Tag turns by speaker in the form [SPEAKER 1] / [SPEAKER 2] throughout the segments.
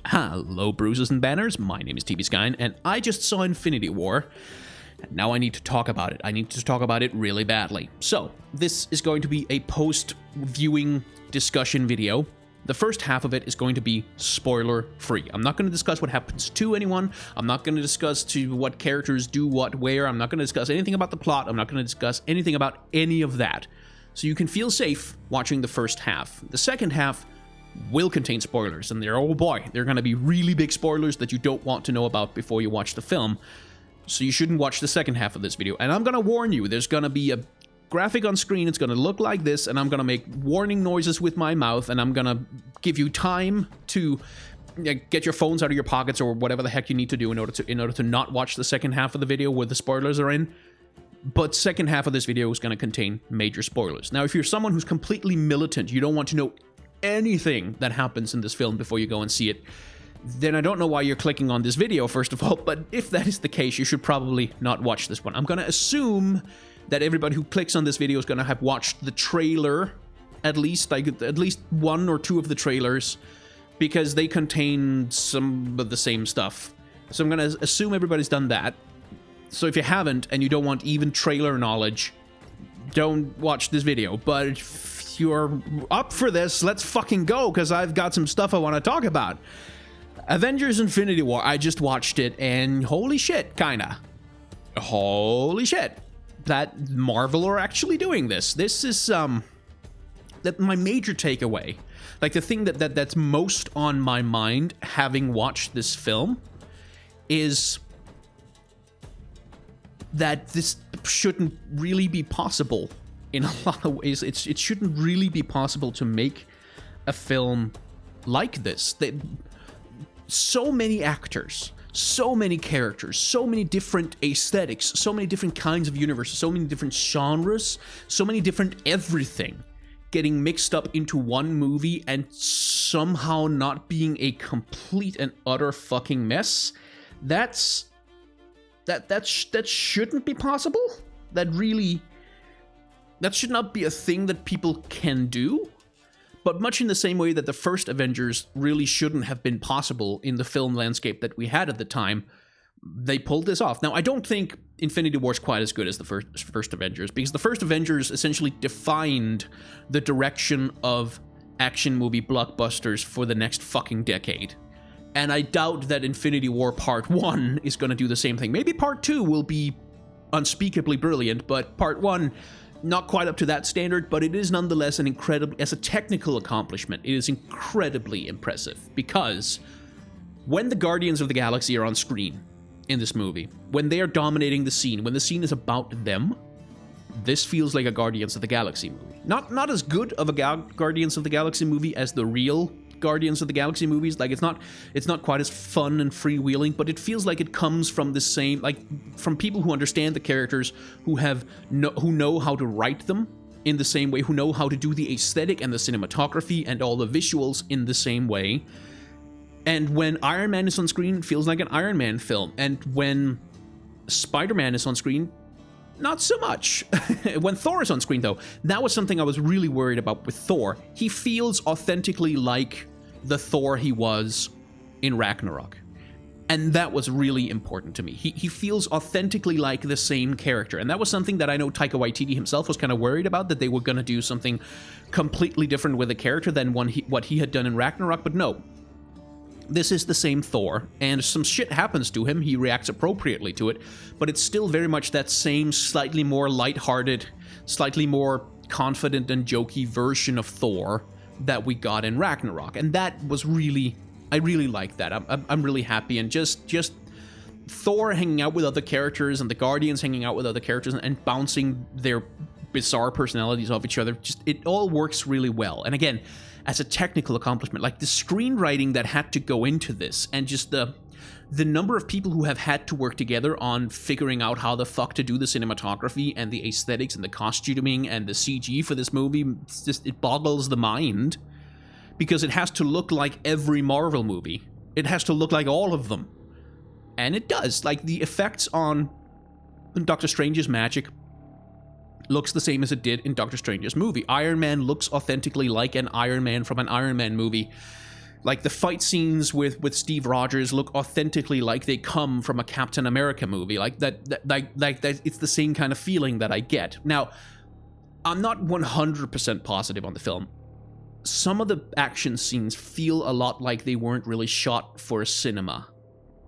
[SPEAKER 1] Hello, bruises and banners. My name is TB Skyn, and I just saw Infinity War. And now I need to talk about it. I need to talk about it really badly. So, this is going to be a post-viewing discussion video. The first half of it is going to be spoiler-free. I'm not going to discuss what happens to anyone. I'm not going to discuss what characters do what where. I'm not going to discuss anything about the plot. I'm not going to discuss anything about any of that. So you can feel safe watching the first half. The second half will contain spoilers, and they're, oh boy, they're going to be really big spoilers that you don't want to know about before you watch the film. So you shouldn't watch the second half of this video. And I'm going to warn you, there's going to be a graphic on screen. It's going to look like this, and I'm going to make warning noises with my mouth, and I'm going to give you time to get your phones out of your pockets or whatever the heck you need to do in order to not watch the second half of the video where the spoilers are in. But second half of this video is going to contain major spoilers. Now, if you're someone who's completely militant, you don't want to know anything that happens in this film before you go and see it, then I don't know why you're clicking on this video, first of all, but if that is the case, you should probably not watch this one. I'm going to assume that everybody who clicks on this video is going to have watched the trailer, at least one or two of the trailers, because they contain some of the same stuff. So I'm going to assume everybody's done that. So if you haven't, and you don't want even trailer knowledge, don't watch this video. But if you're up for this, let's fucking go, because I've got some stuff I want to talk about. Avengers Infinity War, I just watched it, and holy shit, kinda. Holy shit. That Marvel are actually doing this. This is, that my major takeaway. Like, the thing that's most on my mind, having watched this film, is that this shouldn't really be possible in a lot of ways. It shouldn't really be possible to make a film like this. So many actors, so many characters, so many different aesthetics, so many different kinds of universes, so many different genres, so many different everything getting mixed up into one movie and somehow not being a complete and utter fucking mess. That shouldn't be possible. That should not be a thing that people can do. But much in the same way that the first Avengers really shouldn't have been possible in the film landscape that we had at the time, they pulled this off. Now, I don't think Infinity War is quite as good as the first Avengers, because the first Avengers essentially defined the direction of action movie blockbusters for the next fucking decade. And I doubt that Infinity War Part 1 is going to do the same thing. Maybe Part 2 will be unspeakably brilliant, but Part 1... not quite up to that standard, but it is nonetheless as a technical accomplishment, it is incredibly impressive. Because when the Guardians of the Galaxy are on screen in this movie, when they are dominating the scene, when the scene is about them, this feels like a Guardians of the Galaxy movie. Not as good of a Guardians of the Galaxy movie as the real Guardians of the Galaxy movies. Like, it's not quite as fun and freewheeling, but it feels like it comes from the same, like, from people who understand the characters, who know how to write them in the same way, who know how to do the aesthetic and the cinematography and all the visuals in the same way. And when Iron Man is on screen, it feels like an Iron Man film. And when Spider-Man is on screen, not so much. When Thor is on screen, though, that was something I was really worried about with Thor. He feels authentically like the Thor he was in Ragnarok. And that was really important to me. He feels authentically like the same character. And that was something that I know Taika Waititi himself was kind of worried about, that they were going to do something completely different with the character than what he had done in Ragnarok. But no. This is the same Thor, and some shit happens to him, he reacts appropriately to it, but it's still very much that same slightly more lighthearted, slightly more confident and jokey version of Thor that we got in Ragnarok, and that was really, I really like that. I'm really happy, and just Thor hanging out with other characters, and the Guardians hanging out with other characters, and bouncing their bizarre personalities off each other, just, it all works really well. And again, as a technical accomplishment, like the screenwriting that had to go into this, and just the number of people who have had to work together on figuring out how the fuck to do the cinematography and the aesthetics and the costuming and the CG for this movie, it boggles the mind, because it has to look like every Marvel movie. It has to look like all of them. And it does. Like, the effects on Doctor Strange's magic looks the same as it did in Doctor Strange's movie. Iron Man looks authentically like an Iron Man from an Iron Man movie. Like, the fight scenes with Steve Rogers look authentically like they come from a Captain America movie. Like that it's the same kind of feeling that I get. Now, I'm not 100% positive on the film. Some of the action scenes feel a lot like they weren't really shot for a cinema,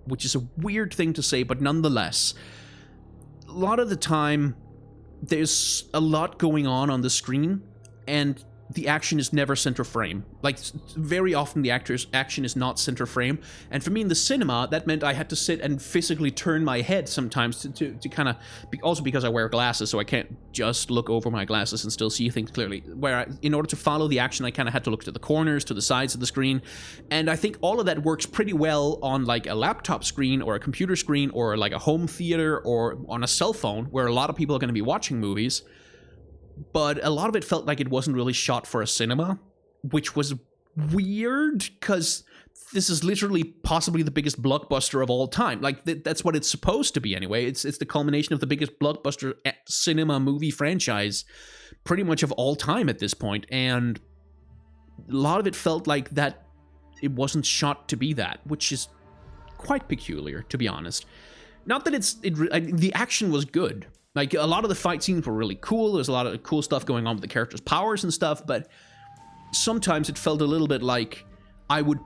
[SPEAKER 1] which is a weird thing to say, but nonetheless, a lot of the time, there's a lot going on the screen, and the action is never center frame. Like, very often the action is not center frame, and for me in the cinema, that meant I had to sit and physically turn my head sometimes to kind of, also because I wear glasses, so I can't just look over my glasses and still see things clearly, where in order to follow the action, I kind of had to look to the corners, to the sides of the screen, and I think all of that works pretty well on like a laptop screen, or a computer screen, or like a home theater, or on a cell phone, where a lot of people are going to be watching movies. But a lot of it felt like it wasn't really shot for a cinema, which was weird, because this is literally possibly the biggest blockbuster of all time. Like, that's what it's supposed to be anyway. It's the culmination of the biggest blockbuster cinema movie franchise pretty much of all time at this point, and a lot of it felt like that it wasn't shot to be that, which is quite peculiar, to be honest. Not that the action was good. Like, a lot of the fight scenes were really cool. There's a lot of cool stuff going on with the characters' powers and stuff, but sometimes it felt a little bit like I would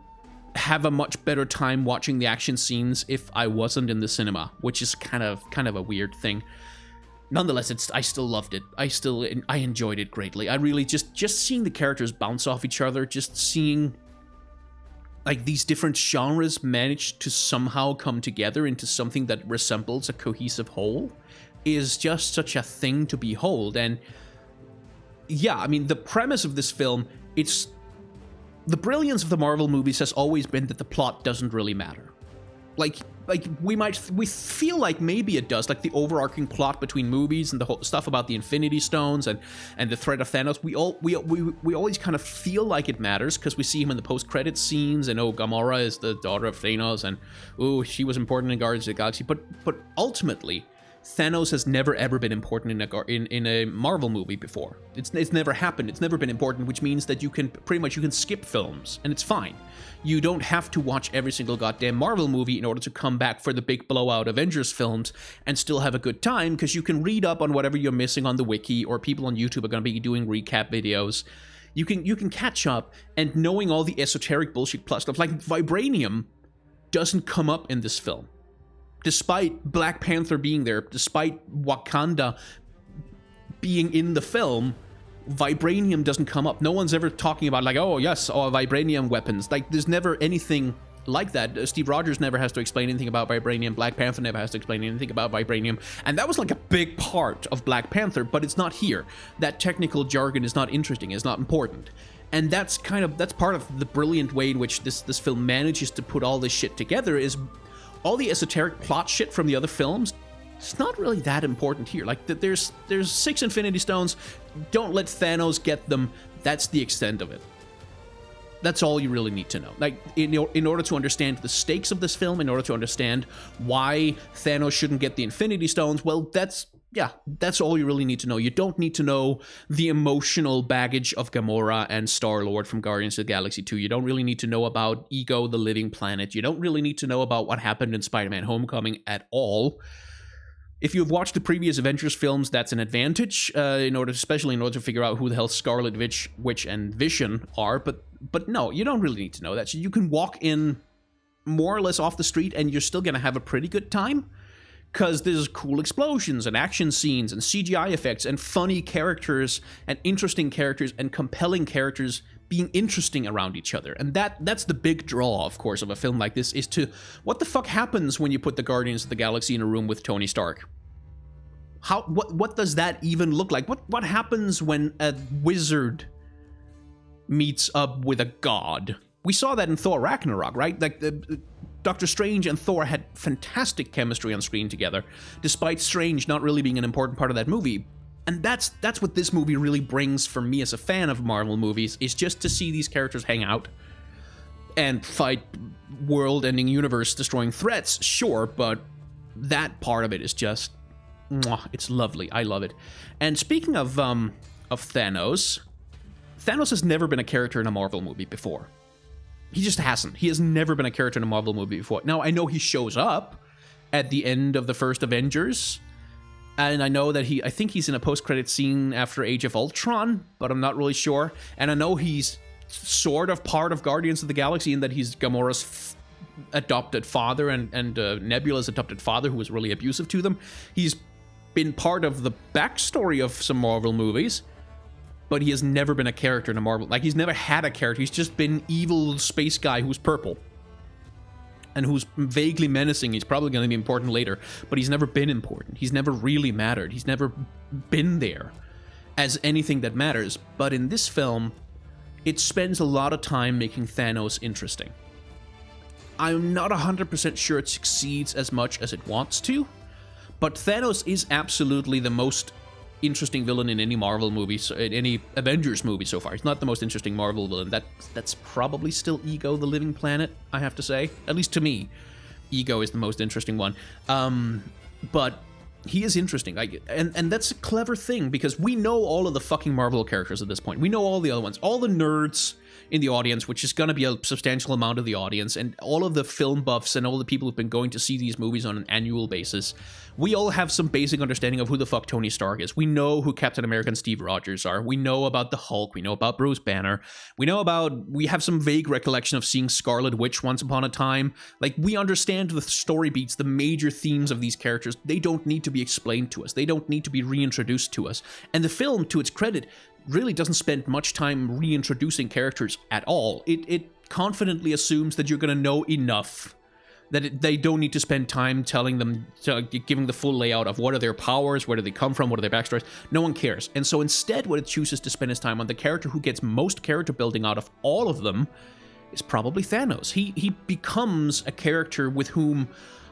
[SPEAKER 1] have a much better time watching the action scenes if I wasn't in the cinema, which is kind of a weird thing. Nonetheless, I still loved it. I enjoyed it greatly. I really just seeing the characters bounce off each other, just seeing like these different genres manage to somehow come together into something that resembles a cohesive whole is just such a thing to behold. And yeah, I mean, the premise of this film, it's the brilliance of the Marvel movies has always been that the plot doesn't really matter. Like we feel like maybe it does, like the overarching plot between movies and the whole stuff about the Infinity Stones and the threat of Thanos. We always kind of feel like it matters because we see him in the post-credit scenes, and Gamora is the daughter of Thanos, and she was important in Guardians of the Galaxy. But ultimately, Thanos has never ever been important in a Marvel movie before. It's never happened. It's never been important, which means that you can skip films and it's fine. You don't have to watch every single goddamn Marvel movie in order to come back for the big blowout Avengers films and still have a good time, because you can read up on whatever you're missing on the wiki, or people on YouTube are going to be doing recap videos. You can catch up, and knowing all the esoteric bullshit plus stuff like vibranium doesn't come up in this film. Despite Black Panther being there, despite Wakanda being in the film, vibranium doesn't come up. No one's ever talking about like, oh yes, vibranium weapons. Like, there's never anything like that. Steve Rogers never has to explain anything about vibranium. Black Panther never has to explain anything about vibranium. And that was like a big part of Black Panther, but it's not here. That technical jargon is not interesting, it's not important. And that's part of the brilliant way in which this film manages to put all this shit together, is all the esoteric plot shit from the other films, it's not really that important here. Like, there's 6 Infinity Stones, don't let Thanos get them, that's the extent of it. That's all you really need to know. Like, in order to understand the stakes of this film, in order to understand why Thanos shouldn't get the Infinity Stones, well, that's all you really need to know. You don't need to know the emotional baggage of Gamora and Star-Lord from Guardians of the Galaxy 2. You don't really need to know about Ego, the Living Planet. You don't really need to know about what happened in Spider-Man Homecoming at all. If you've watched the previous Avengers films, that's an advantage, especially in order to figure out who the hell Scarlet Witch and Vision are. But no, you don't really need to know that. So you can walk in more or less off the street and you're still going to have a pretty good time, because there's cool explosions and action scenes and CGI effects and funny characters and interesting characters and compelling characters being interesting around each other. And that's the big draw, of course, of a film like this, is to what the fuck happens when you put the Guardians of the Galaxy in a room with Tony Stark? What does that even look like? What happens when a wizard meets up with a god? We saw that in Thor Ragnarok, right? Like, Doctor Strange and Thor had fantastic chemistry on screen together, despite Strange not really being an important part of that movie. And that's what this movie really brings for me as a fan of Marvel movies, is just to see these characters hang out and fight world-ending, universe-destroying threats, sure, but that part of it is just, it's lovely. I love it. And speaking of Thanos has never been a character in a Marvel movie before. He just hasn't. He has never been a character in a Marvel movie before. Now, I know he shows up at the end of the first Avengers, and I know that I think he's in a post-credit scene after Age of Ultron, but I'm not really sure. And I know he's sort of part of Guardians of the Galaxy in that he's Gamora's adopted father and Nebula's adopted father, who was really abusive to them. He's been part of the backstory of some Marvel movies, but he has never been a character in a Marvel. Like, he's never had a character. He's just been evil space guy who's purple and who's vaguely menacing. He's probably going to be important later, but he's never been important. He's never really mattered. He's never been there as anything that matters. But in this film, it spends a lot of time making Thanos interesting. I'm not 100% sure it succeeds as much as it wants to, but Thanos is absolutely the most interesting villain in any Marvel movie, in any Avengers movie so far. He's not the most interesting Marvel villain. That's probably still Ego, the Living Planet, I have to say. At least to me, Ego is the most interesting one. But he is interesting. And that's a clever thing, because we know all of the fucking Marvel characters at this point. We know all the other ones. All the nerds in the audience, which is going to be a substantial amount of the audience, and all of the film buffs and all the people who've been going to see these movies on an annual basis. We all have some basic understanding of who the fuck Tony Stark is. We know who Captain America and Steve Rogers are. We know about the Hulk. We know about Bruce Banner. We have some vague recollection of seeing Scarlet Witch once upon a time. Like, we understand the story beats, the major themes of these characters. They don't need to be explained to us. They don't need to be reintroduced to us. And the film, to its credit, really doesn't spend much time reintroducing characters at all. It confidently assumes that you're going to know enough that they don't need to spend time telling them, giving the full layout of what are their powers, where do they come from, what are their backstories. No one cares. And so instead, what it chooses to spend its time on, the character who gets most character building out of all of them, is probably Thanos. He becomes a character with whom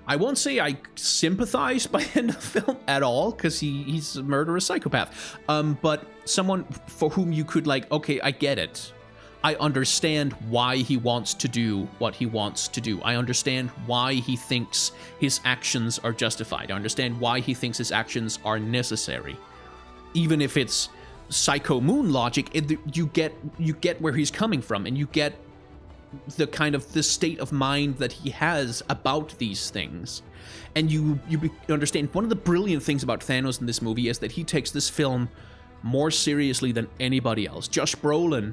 [SPEAKER 1] I won't say I sympathize by the end of the film at all, because he's a murderous psychopath. But someone for whom you could, like, okay, I get it. I understand why he wants to do what he wants to do. I understand why he thinks his actions are justified. I understand why he thinks his actions are necessary. Even if it's Psycho Moon logic, you get where he's coming from, and you get the kind of the state of mind that he has about these things. And you understand one of the brilliant things about Thanos in this movie is that he takes this film more seriously than anybody else. Josh Brolin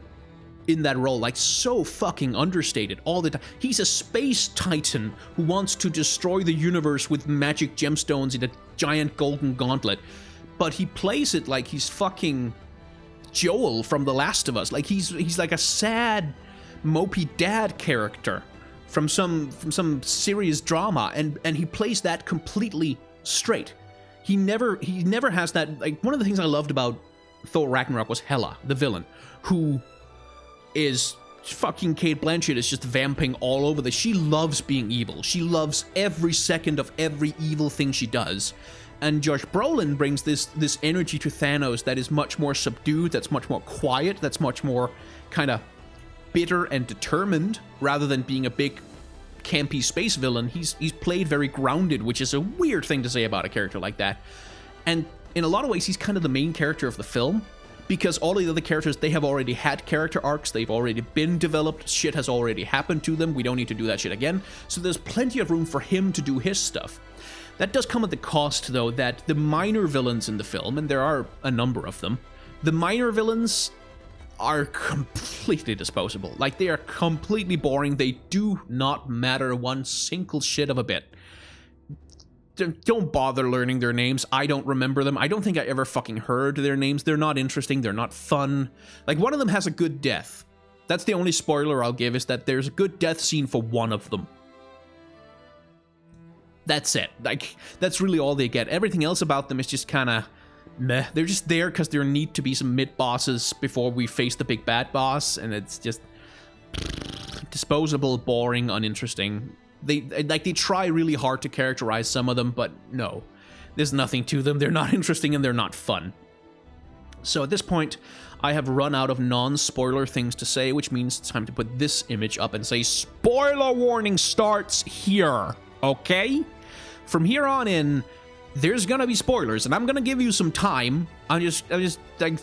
[SPEAKER 1] in that role, like, so fucking understated all the time. He's a space titan who wants to destroy the universe with magic gemstones in a giant golden gauntlet, but he plays it like he's fucking Joel from The Last of Us. Like, he's like a sad, mopey dad character from some serious drama, and he plays that completely straight. He never has that. Like, one of the things I loved about Thor Ragnarok was Hela, the villain, who is fucking Cate Blanchett is just vamping all over this. She loves being evil. She loves every second of every evil thing she does. And Josh Brolin brings this energy to Thanos that is much more subdued, that's much more quiet, that's much more kind of bitter and determined, rather than being a big campy space villain. He's played very grounded, which is a weird thing to say about a character like that. And in a lot of ways, he's kind of the main character of the film, because all the other characters, they have already had character arcs, they've already been developed, shit has already happened to them, we don't need to do that shit again, so there's plenty of room for him to do his stuff. That does come at the cost, though, that the minor villains in the film, and there are a number of them, the minor villains are completely disposable. Like, they are completely boring, they do not matter one single shit of a bit. Don't bother learning their names. I don't remember them. I don't think I ever fucking heard their names. They're not interesting. They're not fun. Like, one of them has a good death. That's the only spoiler I'll give, is that there's a good death scene for one of them. That's it. Like, that's really all they get. Everything else about them is just kind of meh. They're just there because there need to be some mid-bosses before we face the big bad boss, and it's just disposable, boring, uninteresting. They try really hard to characterize some of them, but no, there's nothing to them. They're not interesting and they're not fun. So at this point, I have run out of non-spoiler things to say, which means it's time to put this image up and say, spoiler warning starts here, okay? From here on in, there's gonna be spoilers, and I'm gonna give you some time. I'm just like,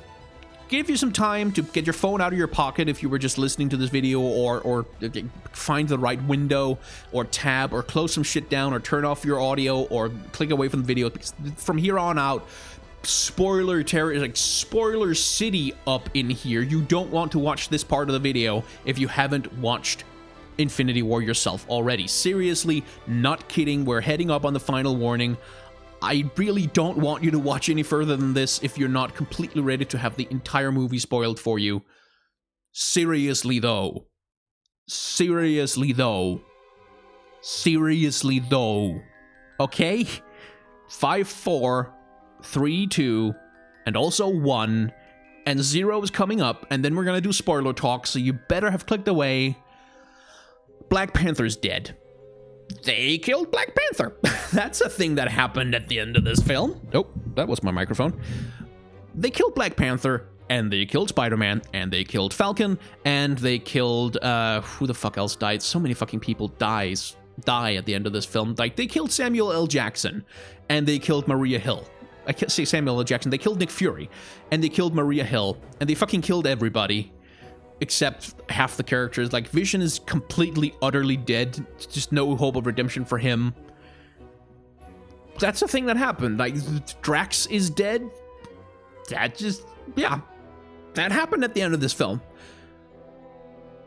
[SPEAKER 1] give you some time to get your phone out of your pocket if you were just listening to this video, or find the right window or tab, or close some shit down, or turn off your audio, or click away from the video, because from here on out, spoiler terror is like spoiler city up in here. You don't want to watch this part of the video if you haven't watched Infinity War yourself already. Seriously, not kidding, we're heading up on the final warning. I really don't want you to watch any further than this if you're not completely ready to have the entire movie spoiled for you. Seriously though. Seriously though. Seriously though. Okay? 5, 4, 3, 2, and also 1, and 0 is coming up, and then we're gonna do spoiler talk, so you better have clicked away. Black Panther's dead. They killed Black Panther. That's a thing that happened at the end of this film. Oh, that was my microphone. They killed Black Panther, and they killed Spider-Man, and they killed Falcon, and they killed, who the fuck else died? So many fucking people die at the end of this film. Like, they killed Samuel L. Jackson, and they killed Maria Hill. I can't say Samuel L. Jackson. They killed Nick Fury, and they killed Maria Hill, and they fucking killed everybody except half the characters. Like, Vision is completely, utterly dead. Just no hope of redemption for him. That's a thing that happened. Like, Drax is dead. That just, yeah. That happened at the end of this film.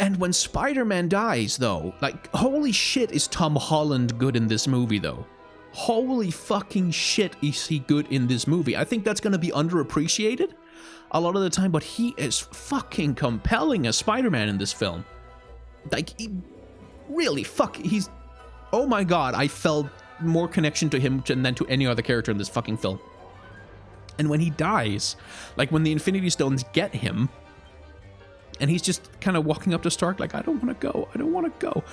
[SPEAKER 1] And when Spider-Man dies, though, like, holy shit is Tom Holland good in this movie, though. Holy fucking shit is he good in this movie. I think that's going to be underappreciated a lot of the time, but he is fucking compelling as Spider-Man in this film. Like, he really, he's, oh my god, I felt more connection to him than to any other character in this fucking film. And when he dies, like when the Infinity Stones get him, and he's just kind of walking up to Stark like, I don't want to go, I don't want to go.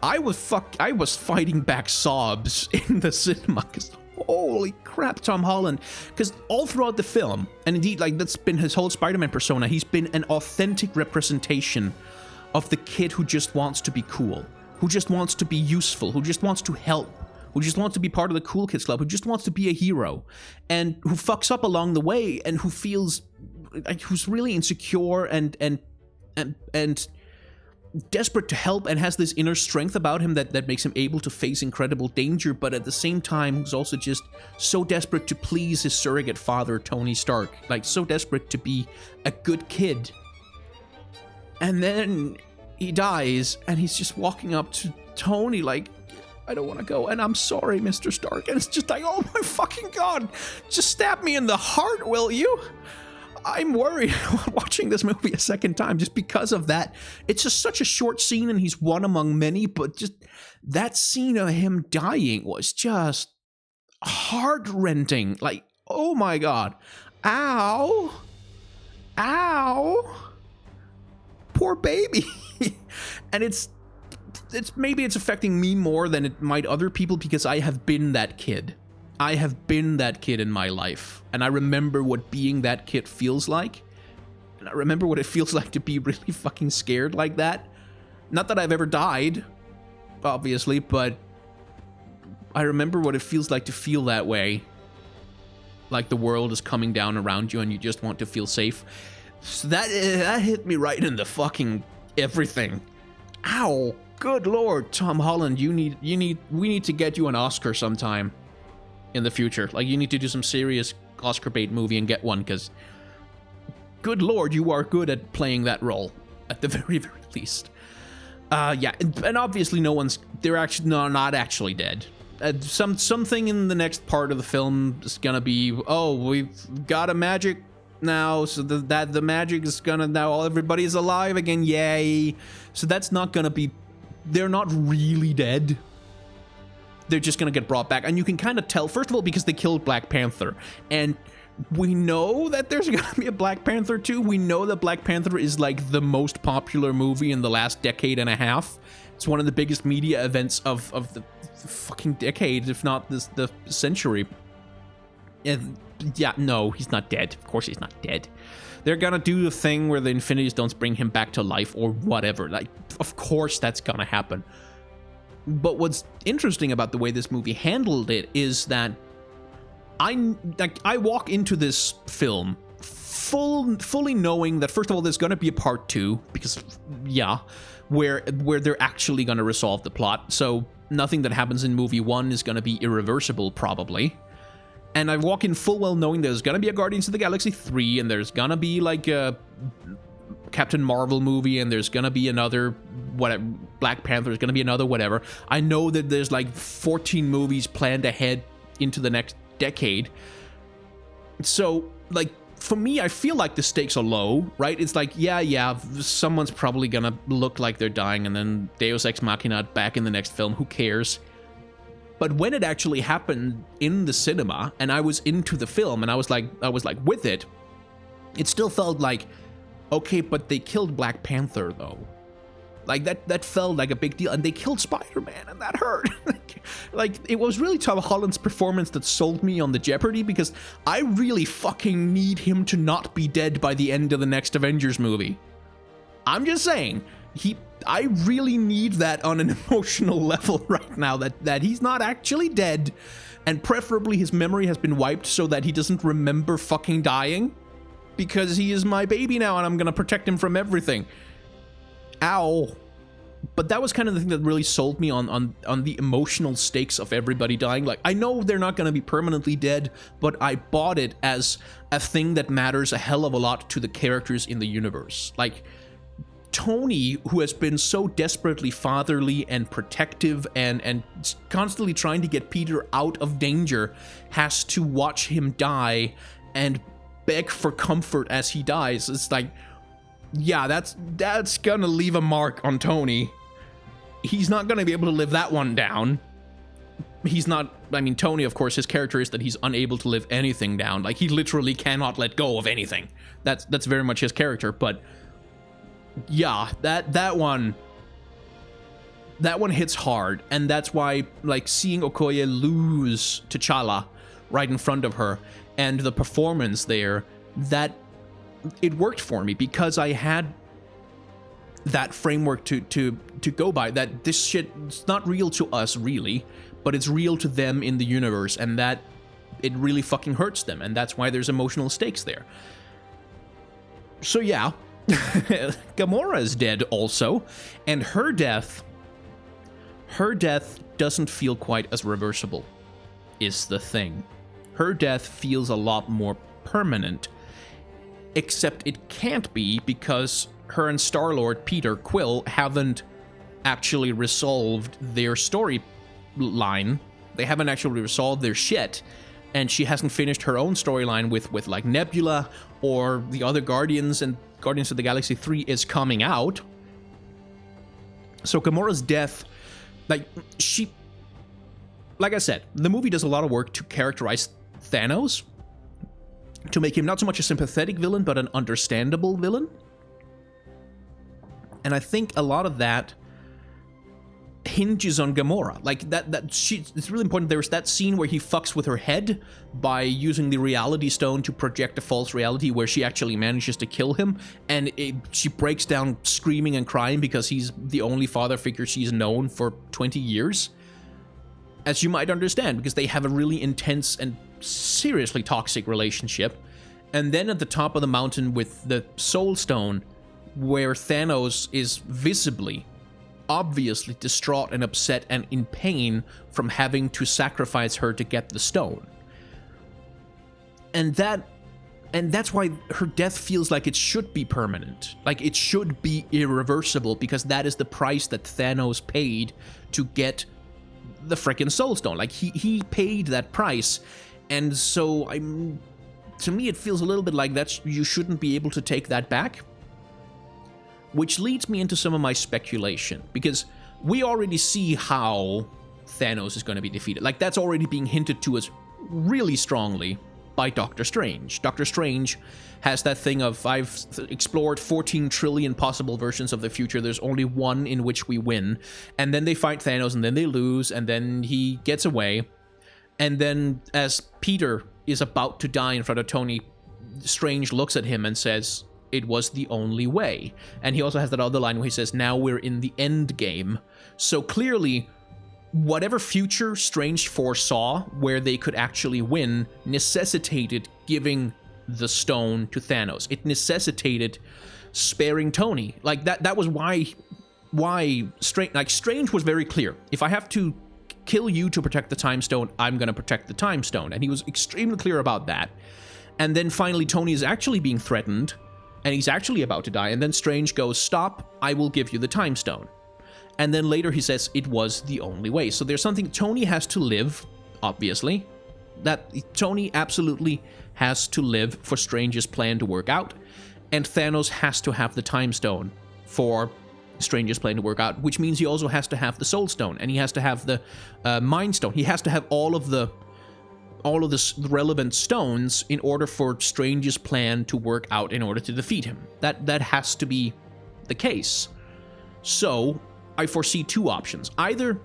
[SPEAKER 1] I was fighting back sobs in the cinema, because holy crap, Tom Holland. Because all throughout the film, and indeed, like, that's been his whole Spider-Man persona, he's been an authentic representation of the kid who just wants to be cool, who just wants to be useful, who just wants to help, who just wants to be part of the cool kids club, who just wants to be a hero, and who fucks up along the way, and who feels like, who's really insecure and desperate to help, and has this inner strength about him that makes him able to face incredible danger, but at the same time who's also just so desperate to please his surrogate father, Tony Stark. Like, so desperate to be a good kid. And then he dies, and he's just walking up to Tony like, I don't want to go, and I'm sorry, Mr. Stark. And it's just like, oh my fucking god, just stab me in the heart, will you? I'm worried watching this movie a second time just because of that. It's just such a short scene, and he's one among many, but just that scene of him dying was just heart-rending. Like, oh my god. Ow. Ow. Poor baby. And it's maybe it's affecting me more than it might other people, because I have been that kid. I have been that kid in my life, and I remember what being that kid feels like, and I remember what it feels like to be really fucking scared like that. Not that I've ever died, obviously, but I remember what it feels like to feel that way, like the world is coming down around you and you just want to feel safe. So that hit me right in the fucking everything. Ow, good lord, Tom Holland, we need to get you an Oscar sometime in the future. Like, you need to do some serious Oscar bait movie and get one, because good lord, you are good at playing that role at the very, very least. Yeah, and obviously they're actually not actually dead. Something in the next part of the film is gonna be, oh, we've got a magic now, so the magic is gonna, now everybody's alive again, yay. So that's not gonna be, they're not really dead. They're just gonna get brought back, and you can kind of tell, first of all, because they killed Black Panther, and we know that there's gonna be a Black Panther 2. We know that Black Panther is like the most popular movie in the last decade and a half. It's one of the biggest media events of the fucking decade, if not the century. And yeah, no, he's not dead. Of course he's not dead. They're gonna do the thing where the Infinity Stones bring him back to life or whatever. Like, of course that's gonna happen. But what's interesting about the way this movie handled it is that I walk into this film fully knowing that, first of all, there's going to be a part 2, because, yeah, where they're actually going to resolve the plot. So nothing that happens in movie 1 is going to be irreversible, probably. And I walk in full well knowing there's going to be a Guardians of the Galaxy 3, and there's going to be, like, a Captain Marvel movie, and there's going to be another, whatever, Black Panther, there's going to be another whatever. I know that there's, like, 14 movies planned ahead into the next decade. So, like, for me, I feel like the stakes are low, right? It's like, yeah, someone's probably going to look like they're dying, and then Deus Ex Machina back in the next film, who cares? But when it actually happened in the cinema, and I was into the film, and I was like with it, it still felt like, okay, but they killed Black Panther, though. Like, that felt like a big deal, and they killed Spider-Man, and that hurt. Like, it was really Tom Holland's performance that sold me on the Jeopardy, because I really fucking need him to not be dead by the end of the next Avengers movie. I'm just saying, I really need that on an emotional level right now, that he's not actually dead, and preferably his memory has been wiped so that he doesn't remember fucking dying, because he is my baby now, and I'm gonna protect him from everything. Ow. But that was kind of the thing that really sold me on the emotional stakes of everybody dying. Like, I know they're not going to be permanently dead, but I bought it as a thing that matters a hell of a lot to the characters in the universe. Like, Tony, who has been so desperately fatherly and protective and constantly trying to get Peter out of danger, has to watch him die and beg for comfort as he dies. It's like, yeah, that's gonna leave a mark on Tony. He's not gonna be able to live that one down. He's not, I mean, Tony, of course, his character is that he's unable to live anything down. Like, he literally cannot let go of anything. That's very much his character, but yeah, that one hits hard, and that's why, like, seeing Okoye lose T'Challa right in front of her, and the performance there, that it worked for me, because I had that framework to go by, that this shit is not real to us, really, but it's real to them in the universe, and that it really fucking hurts them, and that's why there's emotional stakes there. So yeah, Gamora is dead also, and her death doesn't feel quite as reversible, is the thing. Her death feels a lot more permanent, except it can't be, because her and Star-Lord Peter Quill haven't actually resolved their storyline. They haven't actually resolved their shit, and she hasn't finished her own storyline with like Nebula or the other Guardians, and Guardians of the Galaxy 3 is coming out. So Gamora's death, like I said, the movie does a lot of work to characterize Thanos, to make him not so much a sympathetic villain, but an understandable villain. And I think a lot of that hinges on Gamora. Like, it's really important. There's that scene where he fucks with her head by using the reality stone to project a false reality, where she actually manages to kill him, and she breaks down screaming and crying because he's the only father figure she's known for 20 years. As you might understand, because they have a really intense and seriously toxic relationship. And then at the top of the mountain with the Soul Stone, where Thanos is visibly, obviously distraught and upset and in pain from having to sacrifice her to get the stone. And that's why her death feels like it should be permanent. Like, it should be irreversible, because that is the price that Thanos paid to get the frickin' Soul Stone. Like, he paid that price. And so to me, it feels a little bit like that you shouldn't be able to take that back. Which leads me into some of my speculation, because we already see how Thanos is going to be defeated. Like, that's already being hinted to us really strongly by Doctor Strange. Doctor Strange has that thing of, I've explored 14 trillion possible versions of the future, there's only one in which we win. And then they fight Thanos, and then they lose, and then he gets away. And then as Peter is about to die in front of Tony, Strange looks at him and says, "It was the only way." And he also has that other line where he says, "Now we're in the end game." So clearly, whatever future Strange foresaw where they could actually win necessitated giving the stone to Thanos. It necessitated sparing Tony. Like that was why Strange was very clear. If I have to kill you to protect the Time Stone, I'm going to protect the Time Stone. And he was extremely clear about that. And then finally Tony is actually being threatened and he's actually about to die, and then Strange goes, "Stop, I will give you the Time Stone." And then later he says it was the only way. So there's something Tony has to live, obviously. That Tony absolutely has to live for Strange's plan to work out, and Thanos has to have the Time Stone for Strange's plan to work out, which means he also has to have the Soul Stone, and he has to have the Mind Stone. He has to have all of the relevant stones in order for Strange's plan to work out in order to defeat him. That has to be the case. So I foresee two options. Either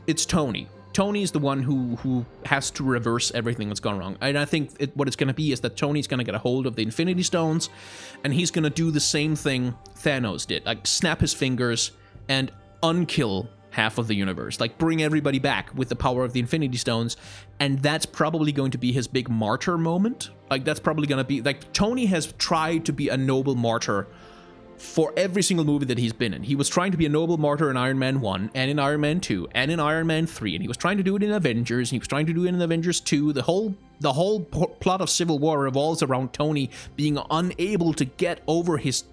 [SPEAKER 1] it's Tony. Tony is the one who has to reverse everything that's gone wrong. And I think what it's going to be is that Tony's going to get a hold of the Infinity Stones, and he's going to do the same thing Thanos did. Like, snap his fingers and unkill half of the universe. Like, bring everybody back with the power of the Infinity Stones. And that's probably going to be his big martyr moment. Like, that's probably going to be... Like, Tony has tried to be a noble martyr for every single movie that he's been in. He was trying to be a noble martyr in Iron Man 1, and in Iron Man 2, and in Iron Man 3, and he was trying to do it in Avengers, and he was trying to do it in Avengers 2. The whole plot of Civil War revolves around Tony being unable to get over his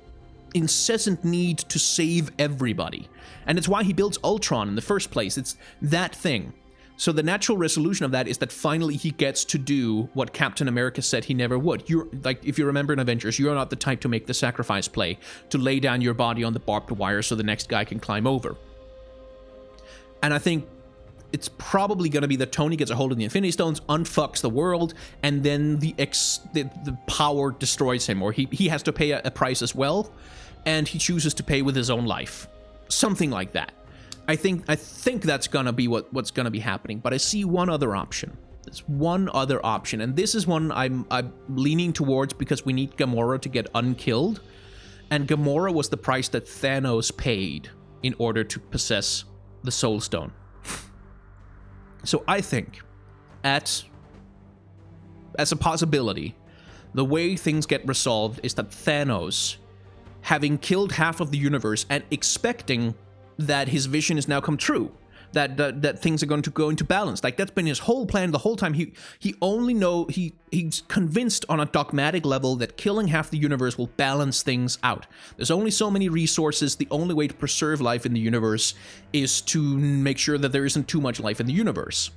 [SPEAKER 1] incessant need to save everybody. And it's why he builds Ultron in the first place. It's that thing. So the natural resolution of that is that finally he gets to do what Captain America said he never would. You're like, if you remember in Avengers, you're not the type to make the sacrifice play, to lay down your body on the barbed wire so the next guy can climb over. And I think it's probably going to be that Tony gets a hold of the Infinity Stones, unfucks the world, and then the power destroys him, or he has to pay a price as well, and he chooses to pay with his own life. Something like that. I think that's gonna be what's gonna be happening, but I see one other option. There's one other option, and this is one I'm leaning towards because we need Gamora to get unkilled, and Gamora was the price that Thanos paid in order to possess the Soul Stone. So I think, as a possibility, the way things get resolved is that Thanos, having killed half of the universe and expecting that his vision has now come true, that things are going to go into balance. Like, that's been his whole plan the whole time. He's convinced on a dogmatic level that killing half the universe will balance things out. There's only so many resources. The only way to preserve life in the universe is to make sure that there isn't too much life in the universe.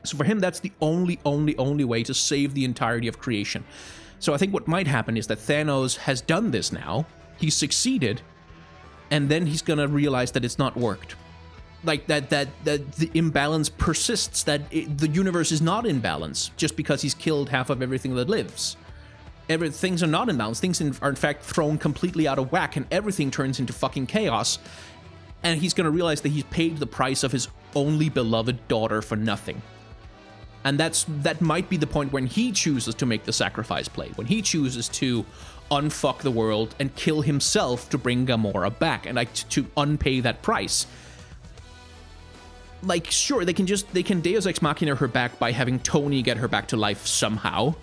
[SPEAKER 1] So for him, that's the only way to save the entirety of creation. So I think what might happen is that Thanos has done this now. He's succeeded. And then he's gonna realize that it's not worked. Like, that the imbalance persists, that the universe is not in balance just because he's killed half of everything that lives. Things are not in balance. Things are in fact thrown completely out of whack, and everything turns into fucking chaos. And he's gonna realize that he's paid the price of his only beloved daughter for nothing. And that might be the point when he chooses to make the sacrifice play, when he chooses to unfuck the world and kill himself to bring Gamora back, and like to unpay that price. Like, sure, they can Deus Ex Machina her back by having Tony get her back to life somehow,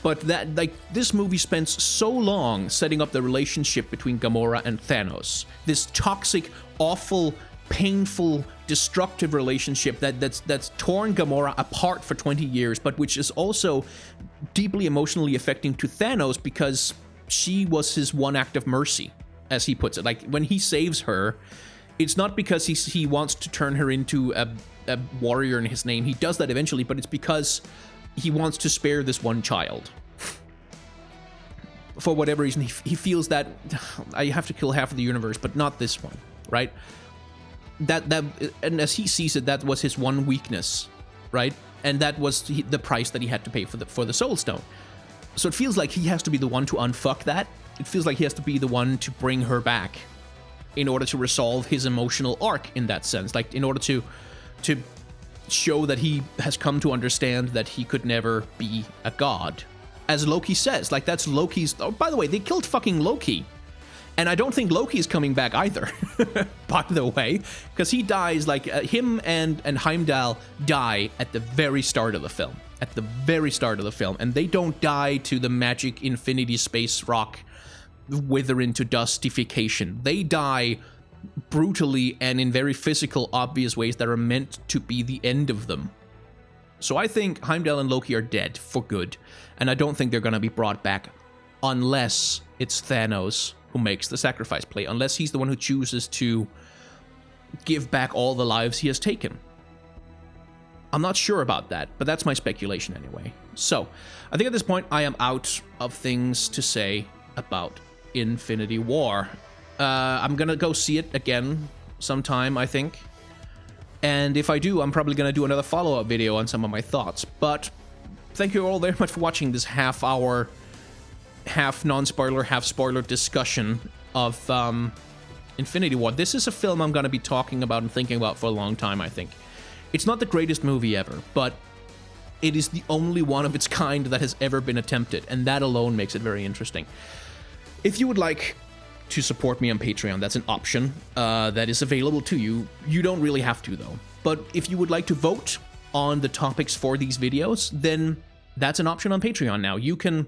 [SPEAKER 1] but that, like, this movie spends so long setting up the relationship between Gamora and Thanos, this toxic, awful, painful, destructive relationship that's torn Gamora apart for 20 years, but which is also deeply emotionally affecting to Thanos because she was his one act of mercy, as he puts it. Like, when he saves her, it's not because he wants to turn her into a warrior in his name. He does that eventually, but it's because he wants to spare this one child. For whatever reason, he feels that I have to kill half of the universe, but not this one, right? And as he sees it, that was his one weakness, right? And that was the price that he had to pay for the Soul Stone. So it feels like he has to be the one to unfuck that. It feels like he has to be the one to bring her back in order to resolve his emotional arc in that sense. Like, in order to show that he has come to understand that he could never be a god. As Loki says, like, that's Loki's... Oh, by the way, they killed fucking Loki. And I don't think Loki is coming back either, by the way, because he dies, like, him and Heimdall die at the very start of the film. at the very start of the film, and they don't die to the magic infinity space rock wither into dustification. They die brutally and in very physical, obvious ways that are meant to be the end of them. So I think Heimdall and Loki are dead for good, and I don't think they're going to be brought back unless it's Thanos who makes the sacrifice play, unless he's the one who chooses to give back all the lives he has taken. I'm not sure about that, but that's my speculation anyway. So, I think at this point I am out of things to say about Infinity War. I'm gonna go see it again sometime, I think. And if I do, I'm probably gonna do another follow-up video on some of my thoughts. But thank you all very much for watching this half-hour, half non-spoiler, half spoiler discussion of Infinity War. This is a film I'm gonna be talking about and thinking about for a long time, I think. It's not the greatest movie ever, but it is the only one of its kind that has ever been attempted, and that alone makes it very interesting. If you would like to support me on Patreon, that's an option that is available to you. You don't really have to, though. But if you would like to vote on the topics for these videos, then that's an option on Patreon now. You can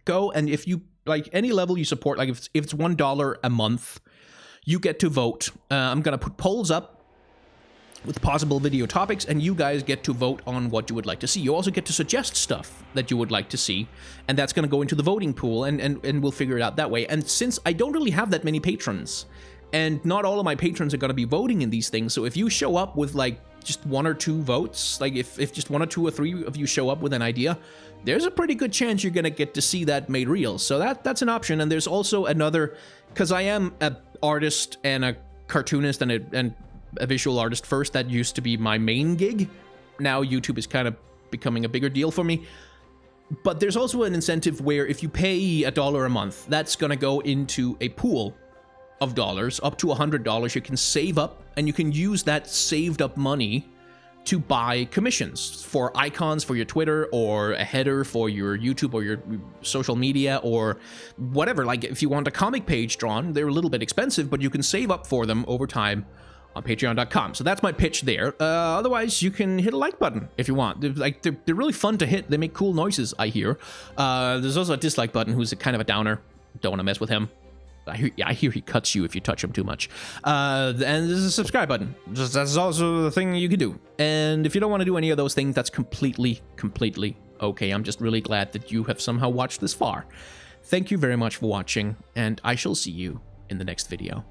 [SPEAKER 1] go, and if you, like, any level you support, like if it's $1 a month, you get to vote. I'm going to put polls up with possible video topics, and you guys get to vote on what you would like to see. You also get to suggest stuff that you would like to see, and that's going to go into the voting pool, and we'll figure it out that way. And since I don't really have that many patrons, and not all of my patrons are going to be voting in these things, so if you show up with, like, just 1 or 2 votes, like, if just 1 or 2 or 3 of you show up with an idea, there's a pretty good chance you're going to get to see that made real. So that's an option, and there's also another, because I am an artist and a cartoonist and a visual artist first. That used to be my main gig. Now YouTube is kind of becoming a bigger deal for me. But there's also an incentive where if you pay $1 a month, that's going to go into a pool of dollars, up to $100 you can save up, and you can use that saved up money to buy commissions for icons for your Twitter, or a header for your YouTube or your social media, or whatever. Like, if you want a comic page drawn, they're a little bit expensive, but you can save up for them over time on patreon.com. So that's my pitch there. Otherwise, you can hit a like button if you want. They're really fun to hit. They make cool noises, I hear. There's also a dislike button, who's a kind of a downer. Don't want to mess with him. I hear he cuts you if you touch him too much. And there's a subscribe button. That's also the thing you can do. And if you don't want to do any of those things, that's completely okay. I'm just really glad that you have somehow watched this far. Thank you very much for watching, and I shall see you in the next video.